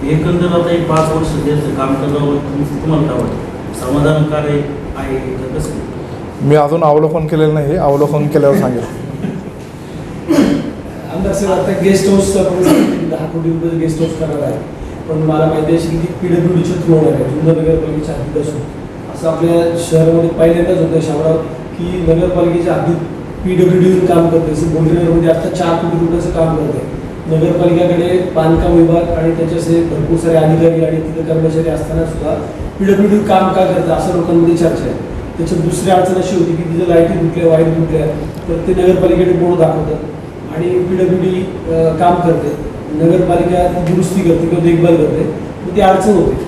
एकंदर आता एक 5 वर्ष त्याचं काम केल्यावर तुम्हाला काय वाटतं, समाधानकारक आहे का कसं? मी अजून अवलोकन केलेलं नाही, अवलोकन केल्यावर सांगेल. आमदार साहेब, आता गेस्ट हाऊसचा 10 कोटी रुपये गेस्ट हाऊस करणार आहे, पण मला माहिती आहे की PWDच्या थ्रू होणार आहे, जुन्नर नगरपालिकेच्या हद्दीत असून. असं आपल्या शहरामध्ये पहिल्यांदाच होतं शामराव की नगरपालिकेच्या हद्दीत PWD काम करते. जसं बोलणेरमध्ये आता 4 कोटी रुपयाचं काम करते. नगरपालिकेकडे बांधकाम विभाग आणि त्याच्याचे भरपूर सारे अधिकारी आणि तिथे कर्मचारी असताना सुद्धा PWD काम का करतं असं लोकांमध्ये चर्चा आहे. त्याच्यात दुसरी अडचण अशी होती की तिथे लाईटी तुटल्या, वायर तुटल्या, तर ते नगरपालिकेकडे बोर्ड दाखवतात आणि PWD काम करते, नगरपालिका दुरुस्ती करते किंवा देखभाल करते, मग ती अडचण होते.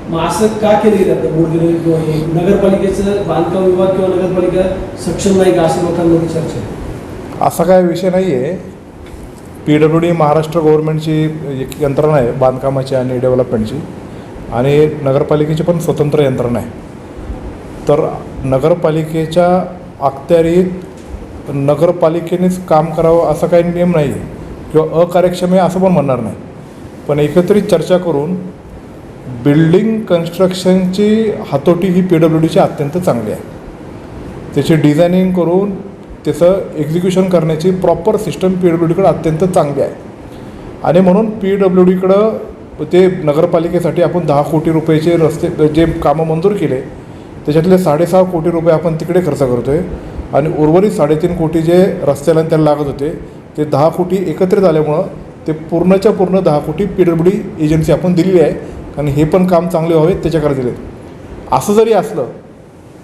मग असं का केलं जातं बोर्ड किंवा हे नगरपालिकेचं बांधकाम विभाग किंवा नगरपालिका सक्षम नाही का असं लोकांमध्ये चर्चा आहे. असा काय विषय नाही आहे. PWD महाराष्ट्र गव्हर्नमेंटची एक यंत्रणा आहे बांधकामाची आणि डेव्हलपमेंटची, आणि नगरपालिकेची पण स्वतंत्र यंत्रणा आहे. तर नगरपालिकेच्या अखत्यारीत नगरपालिकेनेच काम करावं असा काही नियम नाही आहे किंवा अकार्यक्षम आहे असं पण म्हणणार नाही. पण एकत्रित चर्चा करून बिल्डिंग कन्स्ट्रक्शनची हातोटी ही PWDची अत्यंत चांगली आहे. त्याची डिझायनिंग करून त्याचं एक्झिक्युशन करण्याची प्रॉपर सिस्टम PWDकडं अत्यंत चांगली आहे. आणि म्हणून PWDकडं ते नगरपालिकेसाठी आपण 10 कोटी रुपयाचे रस्ते जे कामं मंजूर केले त्याच्यातले 6.5 कोटी रुपये आपण तिकडे खर्च करतो आहे, आणि उर्वरित 3.5 कोटी जे रस्त्याला त्याला लागत होते ते 10 कोटी एकत्रित आल्यामुळं ते पूर्णच्या पूर्ण 10 कोटी PWD एजन्सी आपण दिलेली आहे. कारण हे पण काम चांगले व्हावे त्याच्याकडे दिले. असं जरी असलं,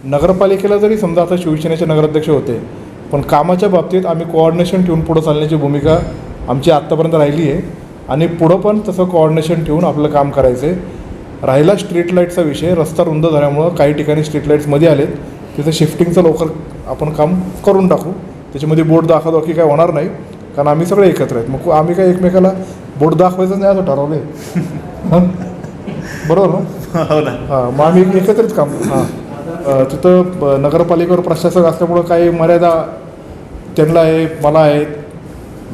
नगरपालिकेला जरी समजा आता शिवसेनेचे नगराध्यक्ष होते, पण कामाच्या बाबतीत आम्ही कोऑर्डिनेशन ठेवून पुढं चालण्याची भूमिका आमची आत्तापर्यंत राहिली आहे आणि पुढं पण तसं कोऑर्डिनेशन ठेवून आपलं काम करायचं आहे. राहिला स्ट्रीट लाईटचा विषय, रस्ता रुंद झाल्यामुळं काही ठिकाणी स्ट्रीट लाईट्समध्ये आलेत, तिथं शिफ्टिंगचं लवकर आपण काम करून टाकू. त्याच्यामध्ये बोर्ड दाखवादाखी काय होणार नाही, कारण आम्ही सगळे एकत्र आहेत. मग आम्ही काय एकमेकाला बोर्ड दाखवायचं नाही असं ठरवलं आहे. बरोबर ना? हो ना. हां, मग आम्ही एकत्रित काम. हां, तिथं नगरपालिकेवर प्रशासक असल्यामुळं काही मर्यादा त्यांना आहे, मला आहेत.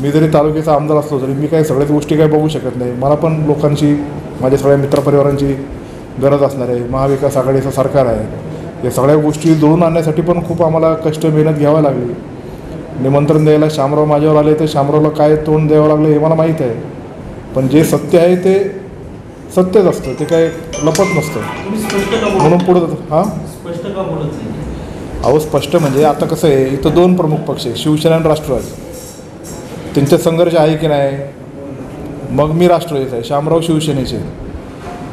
मी जरी तालुक्याचा आमदार असलो तरी मी काही सगळ्याच गोष्टी काही बघू शकत नाही. मला पण लोकांची, माझ्या सगळ्या मित्रपरिवारांची गरज असणार आहे. महाविकास आघाडीचं सरकार आहे, या सगळ्या गोष्टी जुळून आणण्यासाठी पण खूप आम्हाला कष्ट मेहनत घ्यावी लागली. निमंत्रण द्यायला शामराव माझ्यावर आले तर शामरावला काय तोंड द्यावं लागलं हे मला माहीत आहे. पण जे सत्य आहे ते सत्यच असतं, ते काय लपत नसतं. तुम्ही स्पष्ट का बोलत म्हणून पुढं हां स्पष्ट का बोलत नाही? अहो, स्पष्ट म्हणजे आता कसं आहे, इथं 2 प्रमुख पक्ष आहे, शिवसेना आणि राष्ट्रवादी. त्यांच्यात संघर्ष आहे की नाही? मग मी राष्ट्रवादीचा आहे, शामराव शिवसेनेचे,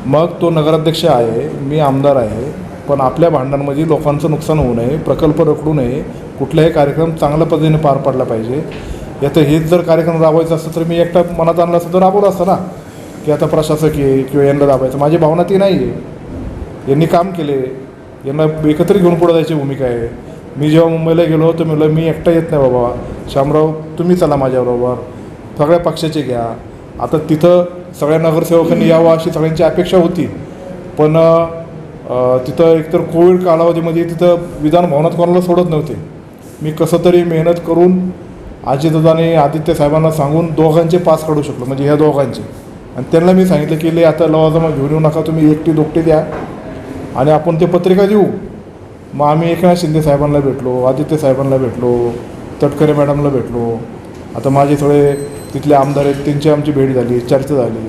मग तो नगराध्यक्ष आहे, मी आमदार आहे. पण आपल्या भांडणांमध्ये लोकांचं नुकसान होऊ नये, प्रकल्प रखडू नये, कुठलाही कार्यक्रम चांगल्या पद्धतीने पार पाडला पाहिजे. यात हेच जर कार्यक्रम राबवायचा असतं तर मी एकटा मनात आणला असतं तर राबवलं असतं ना, की आता प्रशासक आहे किंवा यांना दाबायचं. माझी भावना ती नाही आहे. यांनी काम केले, यांना एकत्रित घेऊन पुढे जायची भूमिका आहे. मी जेव्हा मुंबईला गेलो तर म्हणलं मी एकटा येत नाही बाबा, शामराव तुम्ही चला माझ्याबरोबर, सगळ्या पक्षाचे घ्या. आता तिथं सगळ्या नगरसेवकांनी यावं अशी सगळ्यांची अपेक्षा होती, पण तिथं एकतर कोविड कालावधीमध्ये तिथं विधान भवनात कोणाला सोडत नव्हते. मी कसं तरी मेहनत करून अजितदादाने आदित्य साहेबांना सांगून दोघांचे पास काढू शकलो, म्हणजे ह्या दोघांचे. आणि त्यांना मी सांगितलं की आता लवाजमा घेऊन येऊ नका, तुम्ही एकटी दोकटी द्या आणि आपण ते पत्रिका देऊ. मग आम्ही एकनाथ शिंदे साहेबांना भेटलो, आदित्य साहेबांना भेटलो, तटकरे मॅडमला भेटलो. आता माझे सगळे तिथले आमदार आहेत, त्यांची आमची भेट झाली, चर्चा झाली.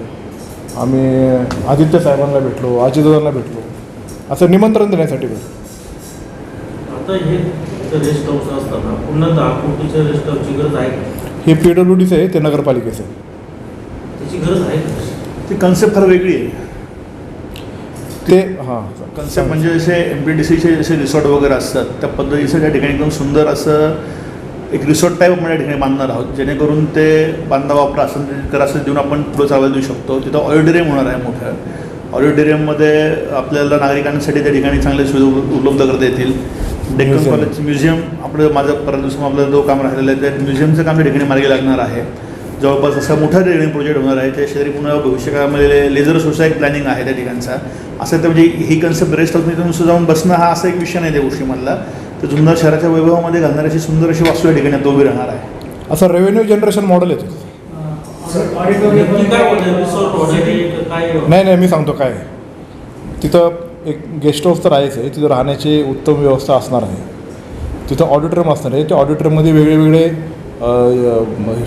आम्ही आदित्य साहेबांना भेटलो, अजितदादांना भेटलो, असं निमंत्रण देण्यासाठी भेटलो. आता हे रेस्ट हाऊस असताना पुन्हा 10 कोटीच्या रेस्ट हाऊसची गरज आहे का? हे PWDचं आहे, ते नगरपालिकेचं आहे. त्याची गरज आहे का? ती कन्सेप्ट फार वेगळी आहे. ते हां, कन्सेप्ट म्हणजे जसे MPDCचे जसे रिसॉर्ट वगैरे असतात त्या पद्धतीचं त्या ठिकाणी एकदम सुंदर असं एक रिसॉर्ट टाईप आपण या ठिकाणी बांधणार आहोत, जेणेकरून ते बांधा वापरा असं देऊन आपण पुढे चालवलं देऊ शकतो. तिथं ऑडिटोरियम होणार आहे मोठं. ऑडिटोरियममध्ये आपल्याला नागरिकांसाठी त्या ठिकाणी चांगले सुविधा उपलब्ध करता येतील. डेक्कन कॉलेजचं म्युझियम आपलं माझं परत दिवसून आपलं जो काम राहिलेलं आहे त्या म्युझियमचं काम त्या ठिकाणी मार्गी लागणार आहे. जवळपास असा मोठा ट्रेनिंग प्रोजेक्ट होणार आहे. त्या शेजारी पुन्हा भविष्यकाळामध्ये लेझर शोचा एक प्लॅनिंग आहे त्या ठिकाणचा. असं तर म्हणजे ही कन्सेप्ट रेस्ट हाऊसमध्ये नुसतं जाऊन बसणं हा असा एक विषय नाही त्या गोष्टीमधला. तर जुन्नर शहराच्या वैभवामध्ये घालणारी अशी सुंदर अशी वास्तू या ठिकाणी आता उभी राहणार आहे. असं रेव्हेन्यू जनरेशन मॉडेल येतं. नक्की काय होतं रिसॉर्ट वगैरे काय नाही नाही, मी सांगतो काय आहे. तिथं एक गेस्ट हाऊस तर आहेच आहे, तिथं राहण्याची उत्तम व्यवस्था असणार आहे. तिथं ऑडिटोरियम असणार आहे. त्या ऑडिटोरियममध्ये वेगळे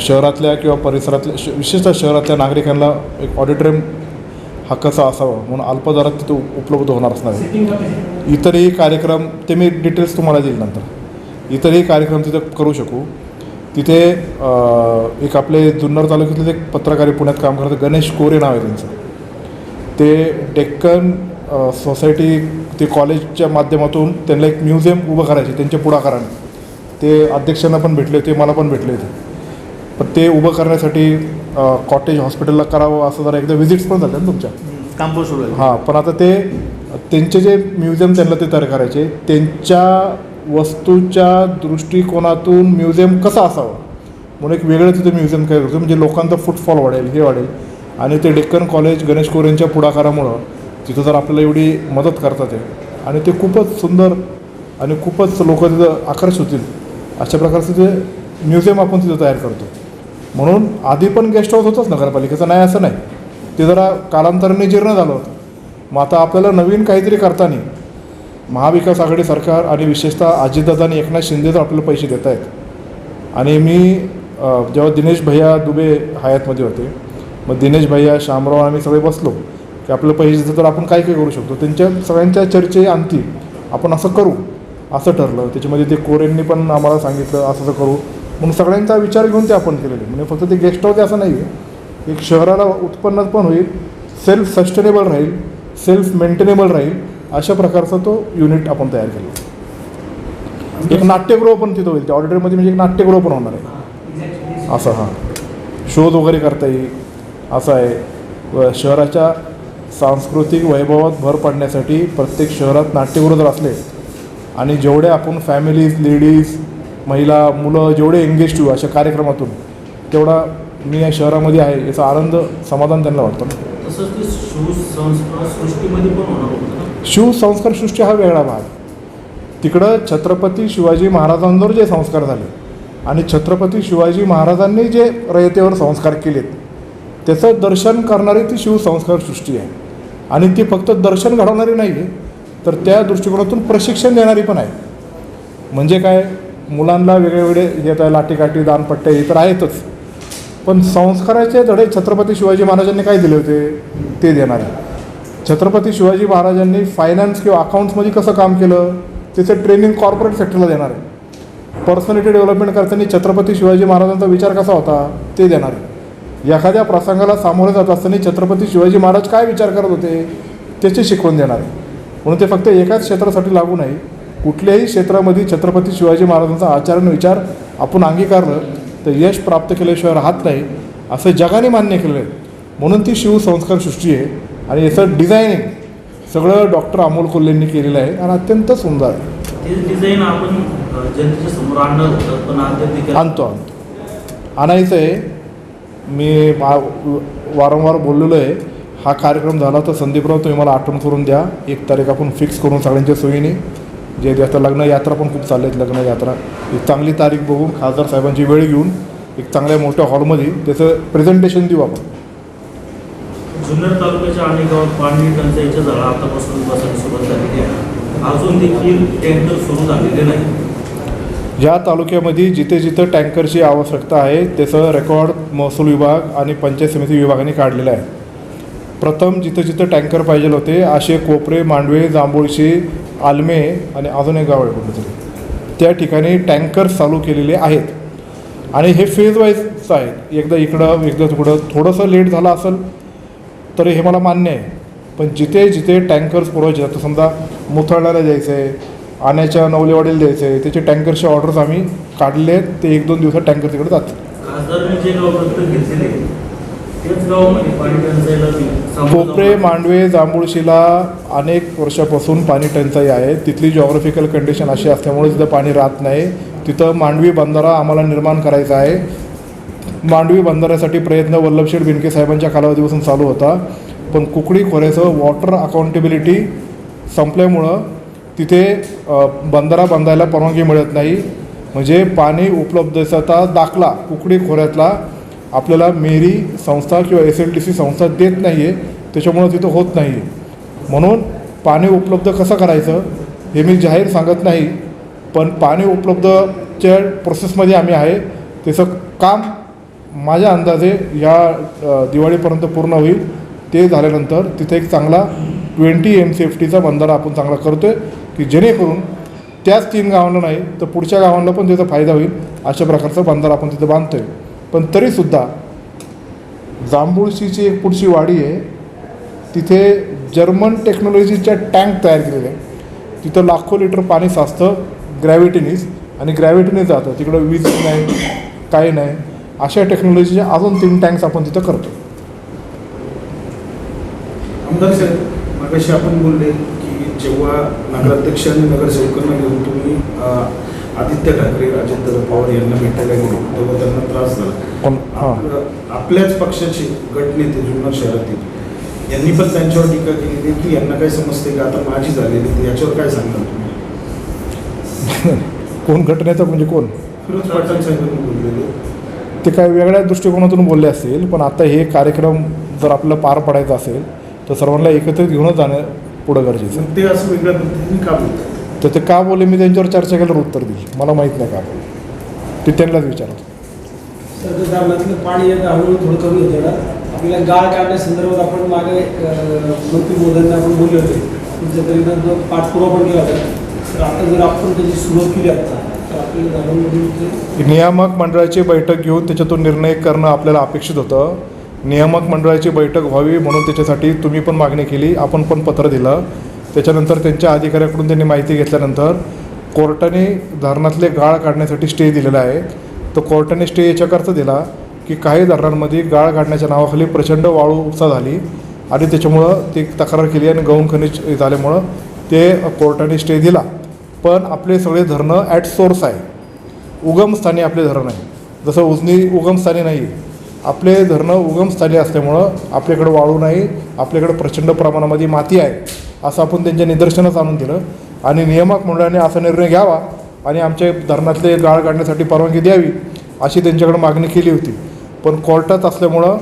शहरातल्या किंवा परिसरातल्या विशेषतः शहरातल्या नागरिकांना एक ऑडिटोरियम हा कसा असावा म्हणून अल्प दरात तिथं उपलब्ध होणार असणार आहे. इतरही कार्यक्रम ते मी डिटेल्स तुम्हाला देईल नंतर. इतरही कार्यक्रम तिथं करू शकू. तिथे एक आपले जुन्नर तालुक्यातले एक पत्रकार आहे, पुण्यात काम करतात, गणेश कोरे नाव आहे त्यांचं. ते डेक्कन सोसायटी ते कॉलेजच्या माध्यमातून त्यांना एक म्युझियम उभं करायचे त्यांच्या पुढाकाराने. ते अध्यक्षांना पण भेटले होते, मला पण भेटले होते. पण ते उभं करण्यासाठी कॉटेज हॉस्पिटलला करावं असं जरा एकदा व्हिजिट्स पण झाल्या ना तुमच्या. काम पण सुरू आहे. हां, पण आता ते त्यांचे जे म्युझियम त्यांना ते तयार करायचे, त्यांच्या वस्तूच्या दृष्टिकोनातून म्युझियम कसं असावं म्हणून एक वेगळं तिथे म्युझियम काय करतो, म्हणजे लोकांचा फुटफॉल वाढेल, हे वाढेल. आणि ते डेक्कन कॉलेज गणेश कोरेंच्या पुढाकारामुळं तिथं जर आपल्याला एवढी मदत करतात आहे आणि ते खूपच सुंदर आणि खूपच लोक तिथं आकर्षित होतील अशा प्रकारचं ते म्युझियम आपण तिथं तयार करतो. म्हणून आधी पण गेस्ट हाऊस होतंच नगरपालिकेचं, नाही असं नाही, ते जरा कालांतराने जीर्ण झालं होतं. मग आता आपल्याला नवीन काहीतरी करताना महाविकास आघाडी सरकार आणि विशेषतः अजितदादा आणि एकनाथ शिंदे तर आपल्याला पैसे देत आहेत. आणि मी जेव्हा दिनेश भैया दुबे हयातमध्ये होते, मग दिनेश भैया शामराव आम्ही सगळे बसलो की आपल्याला पैसे देतं तर आपण काय काय करू शकतो. त्यांच्या सगळ्यांच्या चर्चे अंती आपण असं करू असं ठरलं. त्याच्यामध्ये ते कोरेंनी पण आम्हाला सांगितलं असं असं करू म्हणून सगळ्यांचा विचार घेऊन ते आपण केलेले. म्हणजे फक्त ते गेस्ट हाऊस असं नाही आहे, एक शहराला उत्पन्न पण होईल, सेल्फ सस्टेनेबल राहील, सेल्फ मेंटेनेबल राहील, अशा प्रकारचा तो युनिट आपण तयार केला. एक नाट्यगृह पण तिथं होईल, त्या ऑडिटोरियममध्ये म्हणजे एक नाट्यगृह पण होणार आहे असं. हां, शोध वगैरे करता येईल असं आहे. शहराच्या सांस्कृतिक वैभवात भर पाडण्यासाठी प्रत्येक शहरात नाट्यगृह जर असले आणि जेवढे आपण फॅमिलीज, लेडीज, महिला, मुलं जेवढे एंगेज होऊ अशा कार्यक्रमातून, तेवढा मी या शहरामध्ये आहे याचा आनंद, समाधान त्यांना वाटतं. तसंच ते शिवसंस्कार सृष्टीमध्ये पण होणार होतं ना. शिवसंस्कार सृष्टी हा वेगळा भाग. तिकडं छत्रपती शिवाजी महाराजांवर जे संस्कार झाले आणि छत्रपती शिवाजी महाराजांनी जे रयतेवर संस्कार केलेत त्याचं दर्शन करणारी ती शिवसंस्कार सृष्टी आहे. आणि ती फक्त दर्शन घडवणारी नाही आहे, तर त्या दृष्टिकोनातून प्रशिक्षण देणारी पण आहे. म्हणजे काय, मुलांना वेगळे येत आहे, लाठीकाठी, दानपट्टे हे तर आहेतच, पण संस्काराचे धडे छत्रपती शिवाजी महाराजांनी काय दिले होते ते देणार आहे. छत्रपती शिवाजी महाराजांनी फायनान्स किंवा अकाउंट्समध्ये कसं काम केलं त्याचं ट्रेनिंग कॉर्पोरेट सेक्टरला देणार आहे. पर्सनॅलिटी डेव्हलपमेंट करताना छत्रपती शिवाजी महाराजांचा विचार कसा होता ते देणार आहे. एखाद्या प्रसंगाला सामोरे जात असताना छत्रपती शिवाजी महाराज काय विचार करत होते त्याची शिकवण देणार आहे. म्हणून ते फक्त एकाच क्षेत्रासाठी लागू नाही, कुठल्याही क्षेत्रामध्ये छत्रपती शिवाजी महाराजांचा आचार आणि विचार आपण अंगीकारलं तर यश प्राप्त केल्याशिवाय राहत नाही असं जगाने मान्य केलं आहे. म्हणून ती शिवसंस्कार सृष्टी आहे आणि याचं डिझायनिंग सगळं डॉक्टर अमोल कोल्हेंनी केलेलं आहे आणि अत्यंत सुंदर आहे. ते डिझाईन आपण जनतेच्या समोर आणणार होतं, पण अद्याप आणतो आणायचं आहे. मी वारंवार बोललेलो आहे. हा कार्यक्रम झाला तर संदीपराव तुम्ही मला आठवण करून द्या. 1 तारीख आपण फिक्स करून सगळ्यांच्या सोयीने, जे आता लग्न यात्रा पण खूप चालल्या आहेत, लग्न यात्रा एक चांगली तारीख बघून खासदार साहेबांची वेळ घेऊन एक चांगल्या मोठ्या हॉलमध्ये त्याचं प्रेझेंटेशन देऊ आपण. जुन्नर तालुक्याच्या अनेक गावात पाणी टंचाईच्या झाडा आतापासून बसायला सुरुवात झालेली आहे. अजून देखील टँकर सुरू झालेले नाही. ज्या तालुक्यामध्ये जिथे जिथं टँकरची आवश्यकता आहे त्याचं रेकॉर्ड महसूल विभाग आणि पंचायत समिती विभागाने काढलेलं आहे. प्रथम जिथं जिथं टँकर पाहिजे होते असे कोपरे, मांडवे, जांभूळशी, आलमे आणि अजून एक गाव आहे कुठेतरी, त्या ठिकाणी टँकर चालू केलेले आहेत. आणि हे फेज वाईज आहेत, एकदा इकडं एकदा तिकडं. थोडंसं लेट झालं असेल तरी हे मला मान्य आहे, पण जिथे जिथे टँकर्स पुरवायचे, आता समजा मुथळण्याला द्यायचं आहे, आण्याच्या नवलेवाडीला द्यायचं आहे, त्याचे टँकरचे ऑर्डर्स आम्ही काढले आहेत. ते 1-2 दिवसात टँकर तिकडे जातात. खासदारांनी जे गाव दत्तक घेतलेले तेच गावामध्ये पाणी टंचाईला कोपरे, मांडवे, जांभूळशीला अनेक वर्षापासून पाणी टंचाई आहे. तिथली जॉग्राफिकल कंडिशन अशी असल्यामुळे तिथं पाणी राहत नाही. तिथं मांडवी बंधारा आम्हाला निर्माण करायचा आहे. मांडवी बंधाऱ्यासाठी प्रयत्न वल्लभशेठ बिनके साहेबांच्या कालावधीपासून चालू होता, पण कुकडी खोऱ्याचं वॉटर अकाउंटेबिलिटी संपल्यामुळं तिथे बंधारा बांधायला परवानगी मिळत नाही. म्हणजे पाणी उपलब्धतेचा दाखला कुकडी खोऱ्यातला आपल्याला मेरी संस्था किंवा SLTC संस्था देत नाही आहे, त्याच्यामुळं तिथं होत नाही आहे. म्हणून पाणी उपलब्ध कसं करायचं हे मी जाहीर सांगत नाही, पण पाणी उपलब्धच्या प्रोसेसमध्ये आम्ही आहे. त्याचं काम माझ्या अंदाजे या दिवाळीपर्यंत पूर्ण होईल. ते झाल्यानंतर तिथे एक चांगला 20 MCFTचा बंधारा आपण चांगला करतो आहे की जेणेकरून त्याच 3 गावांना नाही तर पुढच्या गावांना पण त्याचा फायदा होईल. अशा प्रकारचा बंधारा आपण तिथं बांधतो आहे. पण तरीसुद्धा जांभूळशीची एक पुढची वाडी आहे, तिथे जर्मन टेक्नॉलॉजीच्या टँक तयार केलेले आहे. तिथं लाखो लिटर पाणी साचतं ग्रॅव्हिटीनीच, आणि ग्रॅव्हिटीने जातं तिकडं, वीज नाही काही नाही. अशा टेक्नॉलॉजीच्या अजून 3 टँक्स आपण तिथं करतो. आमदार साहेब, मागाशी आपण बोलले की जेव्हा नगराध्यक्ष आणि नगरसेवकांना घेऊन तुम्ही आदित्य ठाकरे, अजितदादा पवार यांना भेटायला गेले तेव्हा त्यांना त्रास झाला. आपल्याच पक्षाचे गटनेते जुन्नर शहरातील यांनी पण त्यांच्यावर टीका केली की यांना काय समजते का आता माझी झालेली, याच्यावर काय सांगणार तुम्ही? कोण गटनेता म्हणजे कोण? फिरोज पाटील साहेबांनी बोललेले. ते काय वेगळ्या दृष्टिकोनातून बोलले असतील, पण आता हे कार्यक्रम जर आपल्याला पार पडायचा असेल तर सर्वांना एकत्रित घेऊनच जाणं पुढं गरजेचं. ते असं वेगळ्या पद्धतीने का बोलतात? तर ते का बोलले मी त्यांच्यावर चर्चा केल्यावर उत्तर देईल. मला माहीत नाही का बोलले, ते त्यांनाच विचारतो. सर, धरणातलं पाणी येतं हळूहळू थोडं कमी होतं ना. आपल्याला गाळ काढण्यासंदर्भात आपण मागे मंत्री मोदींना आपण बोलले होते, तुमच्या तरीनं जो पाठपुरावा पण केला होता. तर आता जर आपण त्याची सुरुवात केली आता तर आपल्याला धरणामध्ये नियामक मंडळाची बैठक घेऊन त्याच्यातून निर्णय करणं आपल्याला अपेक्षित होतं. नियामक मंडळाची बैठक व्हावी म्हणून त्याच्यासाठी तुम्ही पण मागणी केली, आपण पण पत्र दिलं. त्याच्यानंतर त्यांच्या अधिकाऱ्याकडून त्यांनी माहिती घेतल्यानंतर कोर्टाने धरणातले गाळ काढण्यासाठी स्टे दिलेला आहे. तो कोर्टाने स्टे याच्याकरता दिला की काही धरणांमध्ये गाळ काढण्याच्या नावाखाली प्रचंड वाळू उपसा झाली आणि त्याच्यामुळं ती तक्रार केली आणि गौण खनिज झाल्यामुळं ते कोर्टाने स्टे दिला. पण आपले सगळे धरणं ॲट सोर्स आहे, उगमस्थानी आपले धरण आहे. जसं उजनी उगमस्थानी नाही, आपले धरणं उगमस्थानी असल्यामुळं आपल्याकडं वाळू नाही, आपल्याकडं प्रचंड प्रमाणामध्ये माती आहे असं आपण त्यांच्या निदर्शनास आणून दिलं. आणि नियामक मंडळाने असा निर्णय घ्यावा आणि आमच्या धरणातले गाळ काढण्यासाठी परवानगी द्यावी अशी त्यांच्याकडे मागणी केली होती. पण कोर्टात असल्यामुळं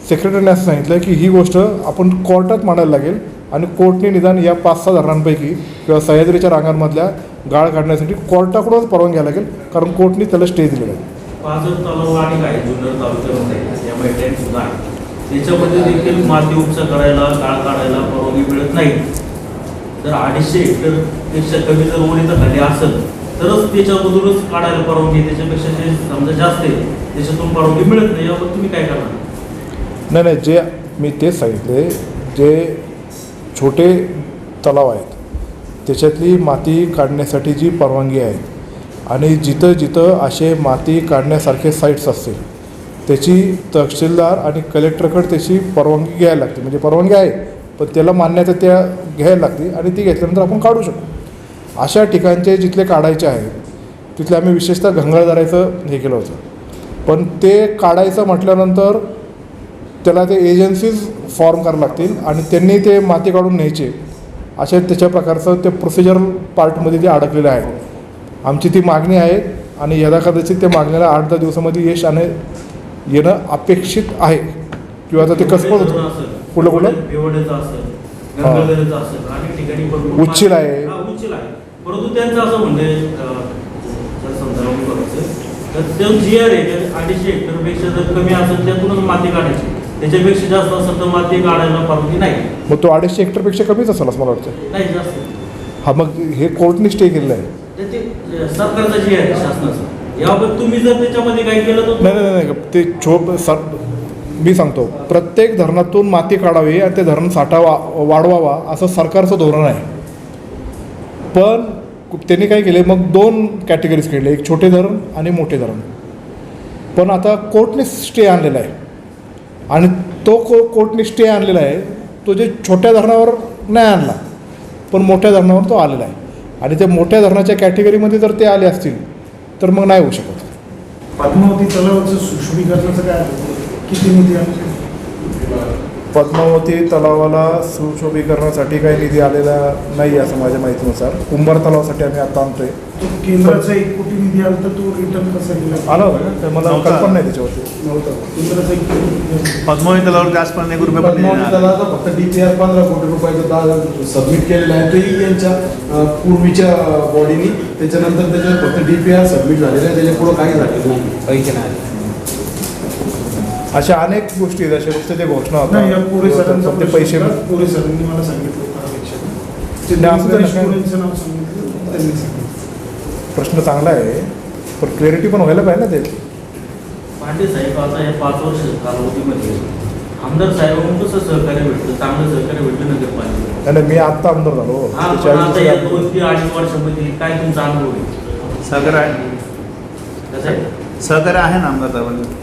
सेक्रेटरीने असं सांगितलं की ही गोष्ट आपण कोर्टात मांडायला लागेल आणि कोर्टने निदान या 5-6 धरणांपैकी किंवा सह्याद्रीच्या रांगांमधल्या गाळ काढण्यासाठी कोर्टाकडूनच परवानगी घ्यायला लागेल, कारण कोर्टने त्याला स्टे दिलेला आहे. पाझर तलाव आणि काय जुन्नर तालुक्यामध्ये यामध्ये टँक सुद्धा आहे, त्याच्यामध्ये देखील माती उपसा करायला, गाळ काढायला परवानगी मिळत नाही. जर 250 हेक्टरपेक्षा कमी जर ओढीचा खाली असेल तरच त्याच्यामधूनच काढायला परवानगी, त्याच्यापेक्षा जे समजा जास्त आहे त्याच्यातून परवानगी मिळत नाही. यावर तुम्ही काय करणार? नाही, जे मी तेच सांगितले, जे छोटे तलाव आहेत त्याच्यातली माती काढण्यासाठी जी परवानगी आहे आणि जिथं जिथं असे माती काढण्यासारखे साईट्स असतील त्याची तहसीलदार आणि कलेक्टरकडे त्याची परवानगी घ्यायला लागते. म्हणजे परवानगी आहे पण त्याला मान्यता त्या घ्यायला लागते आणि ती घेतल्यानंतर आपण काढू शकतो. अशा ठिकाणचे जिथले काढायचे आहेत तिथले आम्ही विशेषतः घंगाळदाराचं हे केलं होतं. पण ते काढायचं म्हटल्यानंतर त्याला ते एजन्सीज फॉर्म करावं लागतील आणि त्यांनी ते माती काढून न्यायचे. अशा त्याच्या प्रकारचं ते प्रोसिजरल पार्टमध्ये ते अडकलेलं आहे. आमची ती मागणी आहे आणि यदा कदाचित त्या मागणीला 8-10 दिवसामध्ये यश येणं अपेक्षित आहे. किंवा आता ते कसं पण होतं कुठलं भिवंडीचं असेल, गंगाधरचं असेल, अनेक ठिकाणी उच्चील आहे. उच्चील आहे. परंतु त्यांचं असं म्हणजे समजावून करायचं तर ते GR आहे 250 हेक्टरपेक्षा जर कमी असेल त्यातूनच माती काढायची, त्याच्यापेक्षा जास्त असेल तर माती काढायला परवानगी नाही. मग तो 250 हेक्टरपेक्षा कमीच असेल असं मला वाटतं. नाही जास्त. हा, मग हे कोर्टने स्टे केलेलं आहे. ते सरकारचा GR आहे शासनाचा. याबाबत तुम्ही जर त्याच्यामध्ये काही केलं तर नाही, ते मी सांगतो, प्रत्येक धरणातून माती काढावी आणि ते धरण साठा वाढवावा असं सरकारचं धोरण आहे. पण त्यांनी काय केले, मग 2 कॅटेगरीज केले, एक छोटे धरण आणि मोठे धरण. पण आता कोर्टने स्टे आणलेला आहे आणि तो कोर्टने स्टे आणलेला आहे तो जे छोट्या धरणावर नाही आणला पण मोठ्या धरणावर तो आलेला आहे. आणि त्या मोठ्या धरणाच्या कॅटेगरीमध्ये जर ते आले असतील तर मग नाही होऊ शकत. पद्मावती तलावाचं सुशोभीकरणाचं काय किती निधी आहे? पद्मावती तलावाला सुशोभीकरणासाठी काही निधी आलेला नाही असं माझ्या माहितीनुसार. कुंभार तलावासाठी आम्ही आता आणतोय. तो केंद्राचा 1 कोटी निधी आला तर तो रिटर्न कसा केला आला होता का? तर मला नव्हता. कल्पना नाही त्याच्यावरती. नव्हता. केंद्राचा 1 कोटी निधी आला. पद्मावती तलावावर जास्त 1 रुपये पण पद्मावती नाही देणार. तलावाचा फक्त DPR 15 कोटी रुपयाचं सबमिट केलेलं आहे. तरी यांच्या पूर्वीच्या बॉडीनी त्याच्यानंतर त्याच्यात फक्त DPR सबमिट झालेलं आहे. त्याच्या पुढं काही झालेलं नाही, पैसे नाही. अशा अनेक गोष्टी आहेत. अशा नुसते ते घोषणा नाही, या पुरे सरांचा होता ते पैसे प्रश्न पुरे सरांनी मला सांगितलं होतं हा विषय. ते नाही, असं तर नका. स्टुडंटचं नाव सांगितलं त्यांनी सांगितलं. प्रश्न चांगला आहे, पण क्लॅरिटी पण व्हायला पाहिजे ना ते. पांडे साहेब आता या 5 वर्ष कालावधीमध्ये आमदार साहेबांना कसं सहकार्य भेटलं, चांगलं सहकार्य भेटलं नगरपालिकेला. आणि मी आत्ता आमदार झालो. हा, त्याच्या पण आता या आधी 2 ते 2.5 वर्षामध्ये काय तुमचा अनुभव आहे? सहकार्य आहे, कसं आहे? सहकार्य आहे ना आमदार साहेबांनी.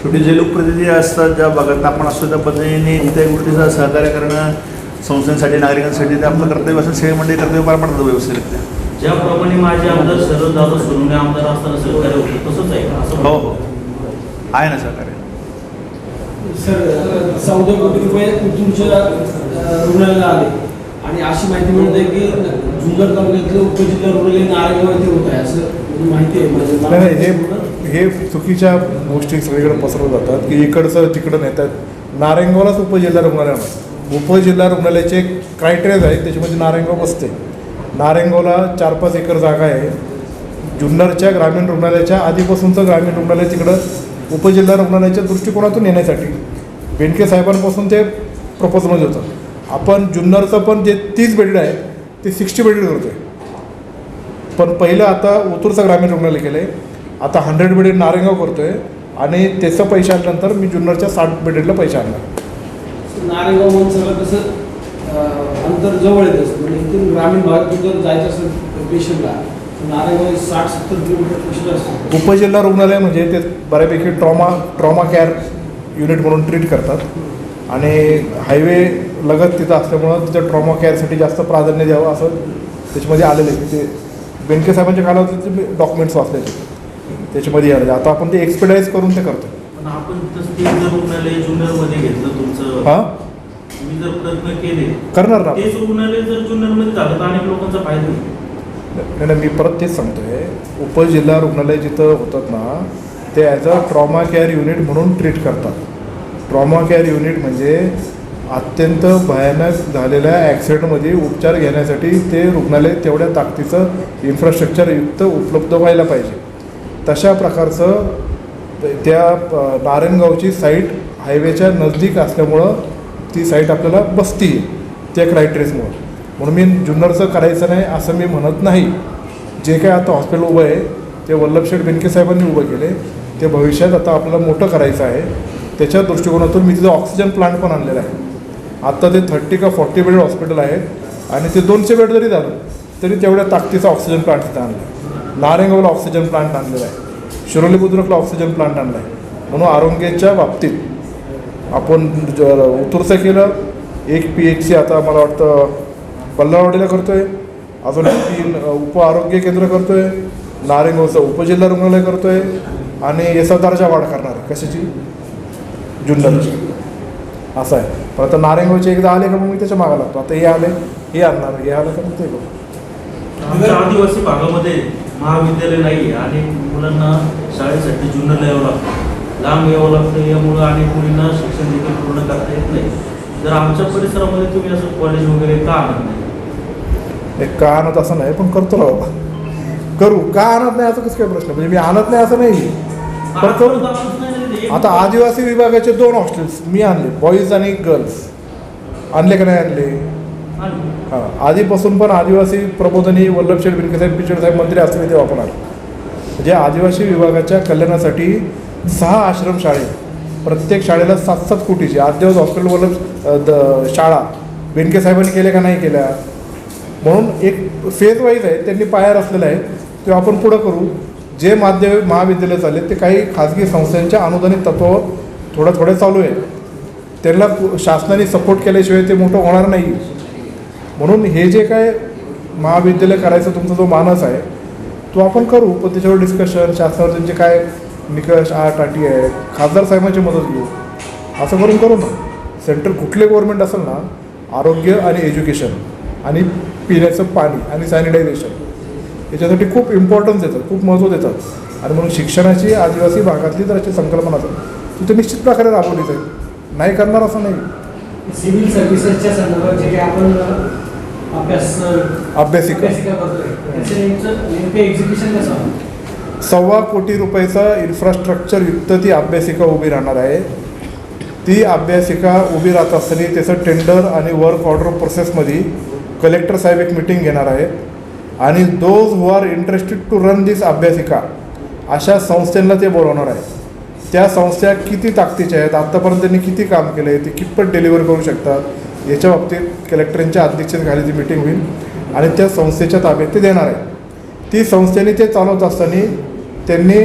शेवटी जे लोकप्रतिनिधी असतात ज्या भागात आपण असतो त्या पद्धतीने त्या गोष्टीचं सहकार्य करणं संस्थांसाठी नागरिकांसाठी ते आपलं कर्तव्य असं सेवे मंडळी कर्तव्य पार पडतं व्यवस्थितरित्या. ज्याप्रमाणे माझे आमदार शरददादा सोनवणे आमदार असताना सहकार्य होतं तसंच आहे का? असं हो हो आहे ना सहकार्य. सर 14 कोटी रुपये उतूरच्या रुग्णालयाला आले आणि अशी माहिती मिळते की जुन्नर तालुक्यातलं उपजिल्हा रुग्णालय नारायणगाव येथे होत आहे असं माहिती आहे. नाही, नाही, हे चुकीच्या गोष्टी सगळीकडे पसरवत जातात की इकडचं तिकडं नेतात. नारायणगावलाच उपजिल्हा रुग्णालय आहे. उपजिल्हा रुग्णालयाचे क्रायटेरियाज आहेत, त्याच्यामध्ये नारायणगाव बसते. नारायणगावला 4-5 एकर जागा आहे. जुन्नरच्या ग्रामीण रुग्णालयाच्या आधीपासूनचं ग्रामीण रुग्णालय तिकडं उपजिल्हा रुग्णालयाच्या दृष्टिकोनातून येण्यासाठी बेनके साहेबांपासून ते प्रपोजल होतं. आपण जुन्नरचं पण जे 30 बेडेड आहे ते 60 बेडेड करतो आहे. पण पहिलं आता ओतूरचं ग्रामीण रुग्णालय केलं आहे. आता 100 बेडेड नारायणगाव करतो आहे आणि त्याचं पैसे आल्यानंतर मी जुन्नरच्या 60 बेडेडला पैसे आणणार. नारायणगाव म्हणून सगळं कसं अंतर जवळ येत असतं. म्हणजे इथून ग्रामीण भागातून जर जायचं असेल पेशंटला नारायणगाव 60-70 किलोमीटर पेशंट असतो. उपजिल्हा रुग्णालय म्हणजे ते बऱ्यापैकी ट्रॉमा केअर युनिट म्हणून ट्रीट करतात आणि हायवे लगत तिथं असल्यामुळं तिथं ट्रॉमा केअरसाठी जास्त प्राधान्य द्यावं असं त्याच्यामध्ये आलेलं आहे. ते बेनके साहेबांच्या कालावधीचे डॉक्युमेंट्स वाचले त्याच्यामध्ये आले. आता आपण ते एक्सपेडाईज करून ते करतो. पण आपण ते जर रुग्णालय जुन्नरमध्ये घेतलं तुमचं, हां, तुम्ही जर प्रयत्न केले करणार ना. तेच रुग्णालय जर जुन्नरमध्ये झालं तर अनेक लोकांचा फायदा होईल. नाही नाही, मी परत तेच सांगतोय, उपजिल्हा रुग्णालय जिथं होतात ना ते as a trauma care unit म्हणून ट्रीट करतात. ट्रॉमा केअर युनिट म्हणजे अत्यंत भयानक झालेल्या ॲक्सिडेंटमध्ये उपचार घेण्यासाठी ते रुग्णालय तेवढ्या ताकदीचं इन्फ्रास्ट्रक्चरयुक्त उपलब्ध व्हायला पाहिजे. तशा प्रकारचं त्या नारायणगावची साईट हायवेच्या नजदीक असल्यामुळं ती साईट आपल्याला बसती त्या क्रायटेरियाजमुळं. म्हणून मी जुन्नरचं करायचं नाही असं मी म्हणत नाही. जे काय आता हॉस्पिटल उभं आहे ते वल्लभशेठ बेनके साहेबांनी उभं केले. ते भविष्यात आता आपल्याला मोठं करायचं आहे. त्याच्या दृष्टिकोनातून मी तिथं ऑक्सिजन प्लांट पण आणलेला आहे. आत्ता ते 30 का 40 बेड हॉस्पिटल आहेत आणि ते 200 बेड जरी झालं तरी तेवढ्या ताकदीचा ऑक्सिजन प्लांट तिथं आणला आहे. नारायणगावला ऑक्सिजन प्लांट आणलेला आहे. शिरोली बुद्रुकला ऑक्सिजन प्लांट आणला आहे. म्हणून आरोग्याच्या बाबतीत आपण उतुरचं केलं. 1 PHC आता मला वाटतं पल्लावाडीला करतो आहे. अजून 3 उप आरोग्य केंद्र करतो आहे. नारायणगावचं उपजिल्हा रुग्णालय करतो आहे आणि याचा दर्जा वाढ करणार आहे. कशाची? जुन्नरची. असं आहे. पण आता नारायणगावचे एकदा आले का मग मी त्याच्या मागा लागतो. आता हे आले हे आणणार, हे आलं तर मग ते करू. आमच्या आदिवासी भागामध्ये महाविद्यालय नाही आहे आणि मुलांना शाळेसाठी जुन्नरला यावं लागतं, लांब यावं लागतं. यामुळं अनेक मुलींना शिक्षण देखील पूर्ण करता येत नाही. जर आमच्या परिसरामध्ये तुम्ही असं कॉलेज वगैरे का आणत नाही? हे का आणत असं नाही, पण करतो ना बाबा. करू का आणत नाही असं कसं काय प्रश्न? म्हणजे मी आणत नाही असं नाही, पण करू. आता आदिवासी विभागाचे 2 हॉस्टेल्स मी आणले, बॉईज आणि गर्ल्स. आणले का नाही आणले? हां, आधीपासून पण आदिवासी प्रबोधनी वल्लभशेठ बेनके साहेब पिचड साहेब मंत्री असले तेव्हा आपण आलो. म्हणजे आदिवासी विभागाच्या कल्याणासाठी 6 आश्रमशाळे, प्रत्येक शाळेला 7-7 कोटीची. आदिवासी हॉस्पिटल वल्लभ शाळा बेनके साहेबांनी केल्या का नाही केल्या? म्हणून एक फेज वाईज आहे, त्यांनी पाया रचलेला आहे. ते आपण पुढं करू. जे महाविद्यालय चालले ते काही खाजगी संस्थांच्या अनुदानित तत्वावर थोडं चालू आहे. त्यांना शासनाने सपोर्ट केल्याशिवाय ते मोठं होणार नाही. म्हणून हे जे काय महाविद्यालय करायचा तुमचा जो मानस आहे तो आपण करू, पण त्याच्यावर डिस्कशन, शासनावर त्यांचे काय निकष अटी आहे, खासदार साहेबांची मदत घेऊ. असं करून करू ना. सेंट्रल कुठले गव्हर्नमेंट असेल ना, आरोग्य आणि एज्युकेशन आणि पिण्याचं पाणी आणि सॅनिटायझेशन याच्यासाठी खूप इम्पॉर्टन्स देतात, खूप महत्त्व देतात. आणि म्हणून शिक्षणाची आदिवासी भागातली जर अशी संकल्पना असेल तिथे निश्चित प्रकारे राबवली जाईल. नाही करणार असं नाही. सिव्हिल सर्व्हिसेसच्या संदर्भात जे काही आपण अभ्यासिका करतोय त्याचं नेमकं एक्झिक्युशन कसं होणार? 1.25 कोटी रुपयाचं इन्फ्रास्ट्रक्चर युक्त ती अभ्यासिका उभी राहणार आहे. ती अभ्यासिका उभी राहत असताना त्याचं टेंडर आणि वर्क ऑर्डर प्रोसेसमध्ये कलेक्टर साहेब एक मिटिंग घेणार आहेत. आणि those who are interested to run this अभ्यासिका अशा संस्थांना ते बोलवणार आहे. त्या संस्था किती ताकदीच्या आहेत, आत्तापर्यंत त्यांनी किती काम केलं आहे, ते कितपत डिलिव्हर करू शकतात याच्या बाबतीत कलेक्टरांच्या अध्यक्षतेखाली ती मिटिंग होईल आणि त्या संस्थेच्या ताब्यात ते देणार आहे. ती संस्थेने ते चालवत असताना त्यांनी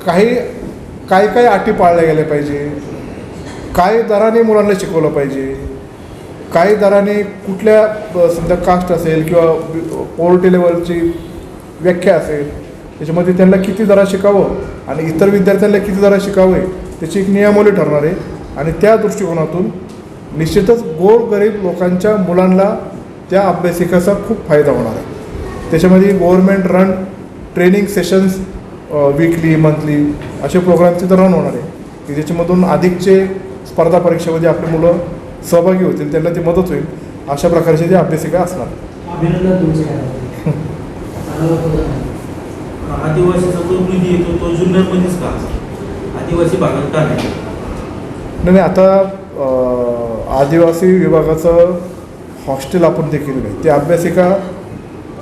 काय अटी पाळल्या गेल्या पाहिजे, काय दराने मुलांना शिकवलं पाहिजे, काही दराने कुठल्या समजा कास्ट असेल किंवा पोवर्टी लेवलची व्याख्या असेल त्याच्यामध्ये त्यांना किती दरा शिकावं आणि इतर विद्यार्थ्यांना किती दरा शिकावे त्याची एक नियमावली ठरणार आहे. आणि त्या दृष्टिकोनातून निश्चितच गोरगरीब लोकांच्या मुलांना त्या अभ्यासिकेचा खूप फायदा होणार आहे. त्याच्यामध्ये government run training sessions weekly monthly असे प्रोग्राम तिथं रन होणार आहे की ज्याच्यामधून अधिकचे स्पर्धा परीक्षेमध्ये आपली मुलं सहभागी होतील, त्यांना ती मदत होईल. अशा प्रकारची ती अभ्यासिका असणार. अभिनंदन तुमचे काय आदिवासीचा जो निधी येतो तो जुन्नरमध्येच का, आदिवासी भागात का नाही? नाही, आता आदिवासी विभागाचं हॉस्टेल आपण ते केलेलं आहे. ती अभ्यासिका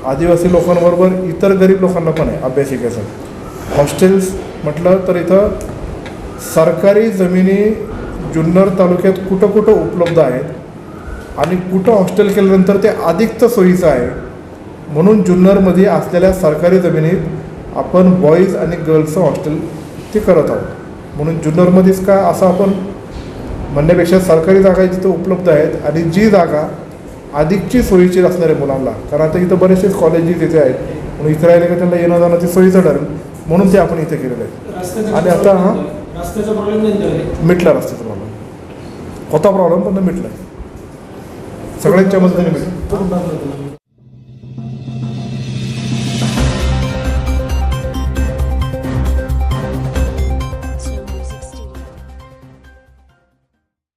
आदिवासी लोकांबरोबर इतर गरीब लोकांना पण आहे. अभ्यासिकेचं हॉस्टेल्स म्हटलं तर इथं सरकारी जमिनी जुन्नर तालुक्यात कुठं कुठं उपलब्ध आहेत आणि कुठं हॉस्टेल केल्यानंतर ते अधिकचं सोयीचं आहे. म्हणून जुन्नरमध्ये असलेल्या सरकारी जमिनीत आपण बॉईज आणि गर्ल्सचं हॉस्टेल ते करत आहोत. म्हणून जुन्नरमध्येच का असं आपण म्हणण्यापेक्षा सरकारी जागा जिथं उपलब्ध आहेत आणि जी जागा अधिकची सोयीची असणार आहे मुलांना, कारण आता इथं बरेचसे कॉलेजेस इथे आहेत म्हणून इथं राहिले का त्यांना येणं जाणं ते सोयीचं ठरेल म्हणून ते आपण इथे केलेलं आहे. आणि आता रस्त्याचा प्रॉब्लेम नाही मिटला, रस्त्याचा प्रॉब्लेम होता, प्रॉब्लेम पण मिटला, सगळ्यांच्या मदतीने मिटला.